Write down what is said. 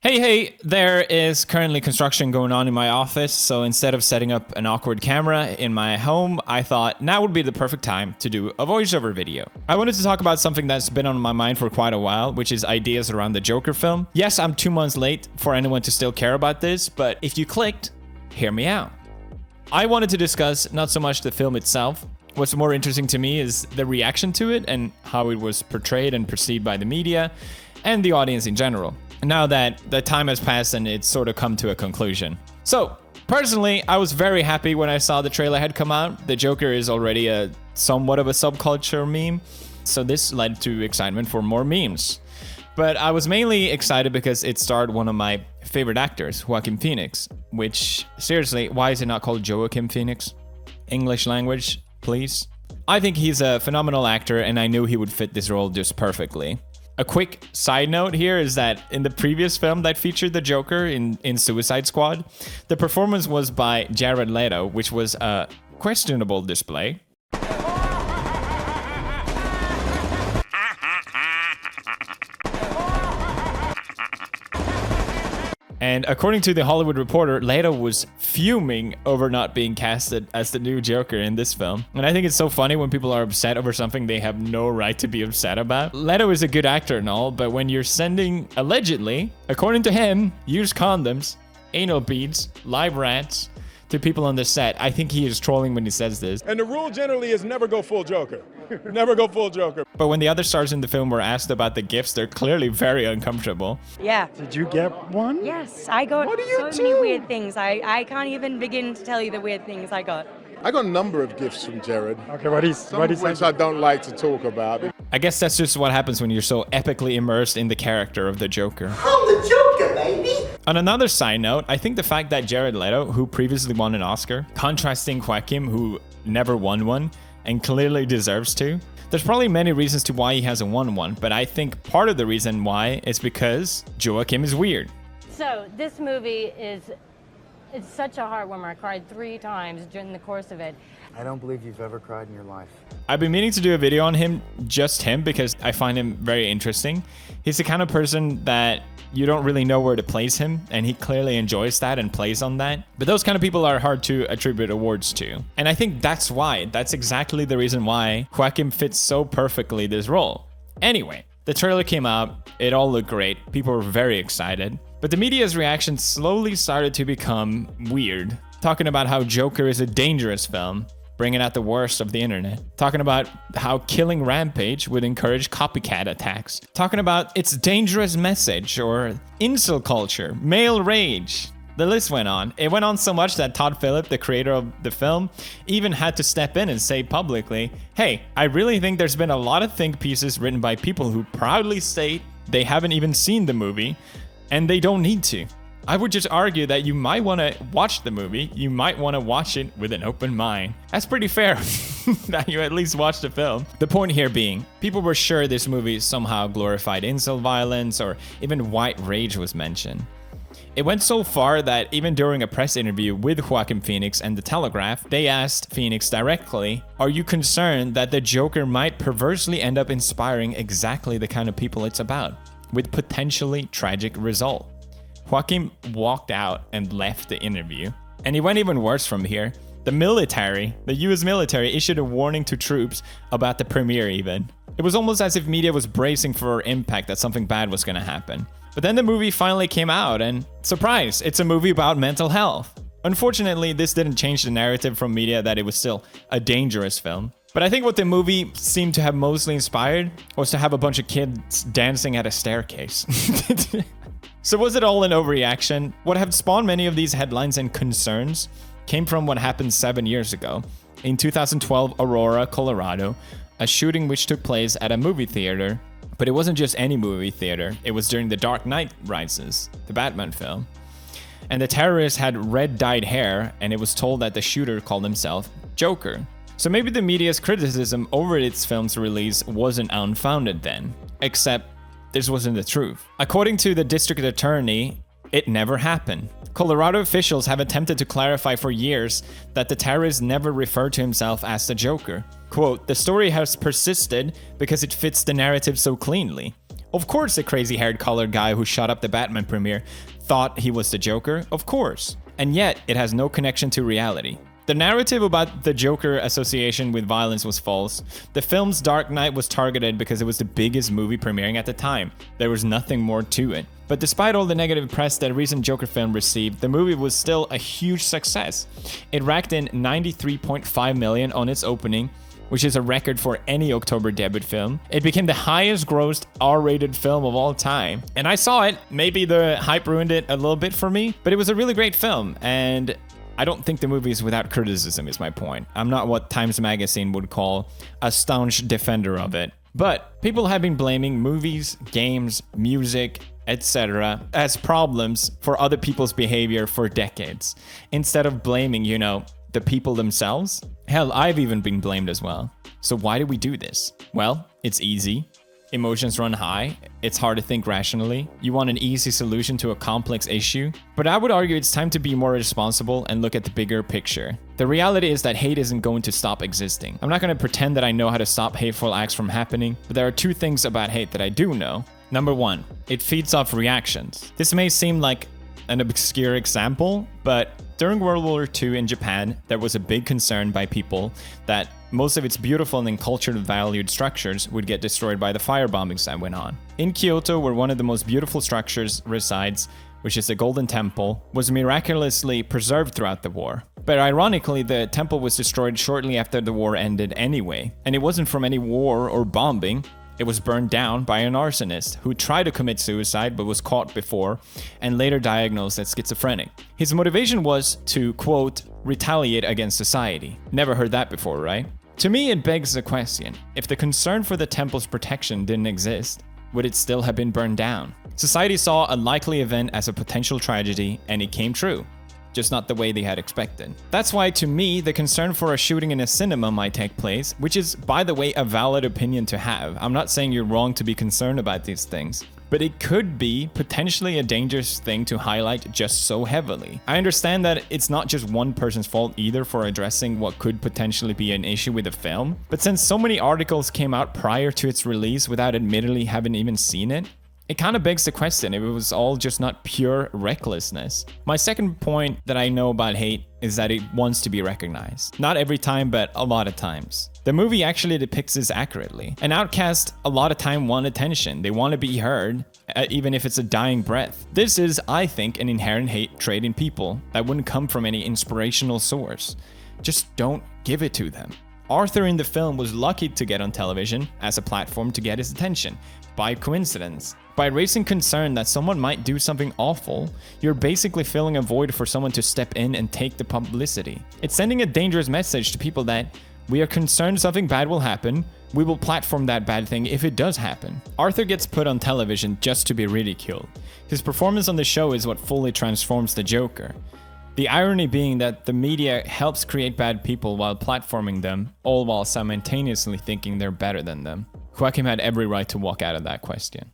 Hey, there is currently construction going on in my office, so instead of setting up an awkward camera in my home, I thought now would be the perfect time to do a voiceover video. I wanted to talk about something that's been on my mind for quite a while, which is ideas around the Joker film. Yes, I'm 2 months late for anyone to still care about this, but if you clicked, hear me out. I wanted to discuss not so much the film itself. What's more interesting to me is the reaction to it and how it was portrayed and perceived by the media and the audience in general. Now that the time has passed and it's sort of come to a conclusion. So, personally, I was very happy when I saw the trailer had come out. The Joker is already a somewhat of a subculture meme, so this led to excitement for more memes. But I was mainly excited because it starred one of my favorite actors, Joaquin Phoenix, which, seriously, why is it not called Joaquin Phoenix? English language, please. I think he's a phenomenal actor and I knew he would fit this role just perfectly. A quick side note here is that in the previous film that featured the Joker in Suicide Squad, the performance was by Jared Leto, which was a questionable display. And according to The Hollywood Reporter, Leto was fuming over not being casted as the new Joker in this film. And I think it's so funny when people are upset over something they have no right to be upset about. Leto is a good actor and all, but when you're sending, allegedly, according to him, used condoms, anal beads, live rats to people on the set, I think he is trolling when he says this. And the rule generally is never go full Joker. Never go full Joker. But when the other stars in the film were asked about the gifts, they're clearly very uncomfortable. Yeah. Did you get one? Yes, I got so many weird things. I can't even begin to tell you the weird things I got. I got a number of gifts from Jared. Okay, what is Which I don't like to talk about. I guess that's just what happens when you're so epically immersed in the character of the Joker. I'm the Joker, baby! On another side note, I think the fact that Jared Leto, who previously won an Oscar, contrasting Joaquin, who never won one and clearly deserves to, there's probably many reasons to why he hasn't won one, but I think part of the reason why is because Joaquin is weird. So this movie it's such a heartwarmer. I cried 3 times during the course of it. I don't believe you've ever cried in your life. I've been meaning to do a video on him, just him, because I find him very interesting. He's the kind of person that you don't really know where to place him, and he clearly enjoys that and plays on that. But those kind of people are hard to attribute awards to. And I think that's exactly the reason why Joaquin fits so perfectly this role. Anyway, the trailer came out, it all looked great, people were very excited. But the media's reaction slowly started to become weird, talking about how Joker is a dangerous film, bringing out the worst of the internet, talking about how killing Rampage would encourage copycat attacks, talking about its dangerous message or incel culture, male rage. The list went on. It went on so much that Todd Phillip, the creator of the film, even had to step in and say publicly, hey, I really think there's been a lot of think pieces written by people who proudly state they haven't even seen the movie, and they don't need to. I would just argue that you might want to watch the movie, you might want to watch it with an open mind. That's pretty fair that you at least watch the film. The point here being, people were sure this movie somehow glorified incel violence or even white rage was mentioned. It went so far that even during a press interview with Joaquin Phoenix and The Telegraph, they asked Phoenix directly, are you concerned that the Joker might perversely end up inspiring exactly the kind of people it's about, with potentially tragic result? Joaquin walked out and left the interview. And he went even worse from here. The US military issued a warning to troops about the premiere even. It was almost as if media was bracing for impact that something bad was gonna happen. But then the movie finally came out and, surprise, it's a movie about mental health. Unfortunately, this didn't change the narrative from media that it was still a dangerous film. But I think what the movie seemed to have mostly inspired was to have a bunch of kids dancing at a staircase. So was it all an overreaction? What have spawned many of these headlines and concerns came from what happened 7 years ago. In 2012, Aurora, Colorado, a shooting which took place at a movie theater. But it wasn't just any movie theater, it was during The Dark Knight Rises, the Batman film. And the terrorist had red dyed hair, and it was told that the shooter called himself Joker. So maybe the media's criticism over its film's release wasn't unfounded then, except this wasn't the truth. According to the district attorney, it never happened. Colorado officials have attempted to clarify for years that the terrorist never referred to himself as the Joker. Quote, the story has persisted because it fits the narrative so cleanly. Of course the crazy-haired colored guy who shot up the Batman premiere thought he was the Joker, of course. And yet, it has no connection to reality. The narrative about the Joker association with violence was false. The film's Dark Knight was targeted because it was the biggest movie premiering at the time. There was nothing more to it. But despite all the negative press that a recent Joker film received, the movie was still a huge success. It racked in $93.5 million on its opening, which is a record for any October debut film. It became the highest grossed R-rated film of all time. And I saw it. Maybe the hype ruined it a little bit for me, but it was a really great film. And I don't think the movie is without criticism, is my point. I'm not what Times Magazine would call a staunch defender of it. But people have been blaming movies, games, music, etc. as problems for other people's behavior for decades, instead of blaming, the people themselves. Hell, I've even been blamed as well. So why do we do this? Well, it's easy. Emotions run high. It's hard to think rationally. You want an easy solution to a complex issue. But I would argue it's time to be more responsible and look at the bigger picture. The reality is that hate isn't going to stop existing. I'm not going to pretend that I know how to stop hateful acts from happening, but there are two things about hate that I do know. Number one, it feeds off reactions. This may seem like an obscure example, but during World War II in Japan, there was a big concern by people that most of its beautiful and culturally valued structures would get destroyed by the fire bombings that went on. In Kyoto, where one of the most beautiful structures resides, which is the Golden Temple, was miraculously preserved throughout the war. But ironically, the temple was destroyed shortly after the war ended anyway, and it wasn't from any war or bombing. It was burned down by an arsonist who tried to commit suicide but was caught before and later diagnosed as schizophrenic. His motivation was to, quote, retaliate against society. Never heard that before, right? To me, it begs the question, if the concern for the temple's protection didn't exist, would it still have been burned down? Society saw a likely event as a potential tragedy, and it came true. Just not the way they had expected. That's why, to me, the concern for a shooting in a cinema might take place, which is, by the way, a valid opinion to have. I'm not saying you're wrong to be concerned about these things, but it could be potentially a dangerous thing to highlight just so heavily. I understand that it's not just one person's fault either for addressing what could potentially be an issue with the film, but since so many articles came out prior to its release without admittedly having even seen it, it kind of begs the question if it was all just not pure recklessness. My second point that I know about hate is that it wants to be recognized. Not every time, but a lot of times. The movie actually depicts this accurately. An outcast a lot of time want attention. They want to be heard, even if it's a dying breath. This is, I think, an inherent hate trait in people that wouldn't come from any inspirational source. Just don't give it to them. Arthur in the film was lucky to get on television as a platform to get his attention, by coincidence. By raising concern that someone might do something awful, you're basically filling a void for someone to step in and take the publicity. It's sending a dangerous message to people that we are concerned something bad will happen, we will platform that bad thing if it does happen. Arthur gets put on television just to be ridiculed. His performance on the show is what fully transforms the Joker. The irony being that the media helps create bad people while platforming them, all while simultaneously thinking they're better than them. Joaquin had every right to walk out of that question.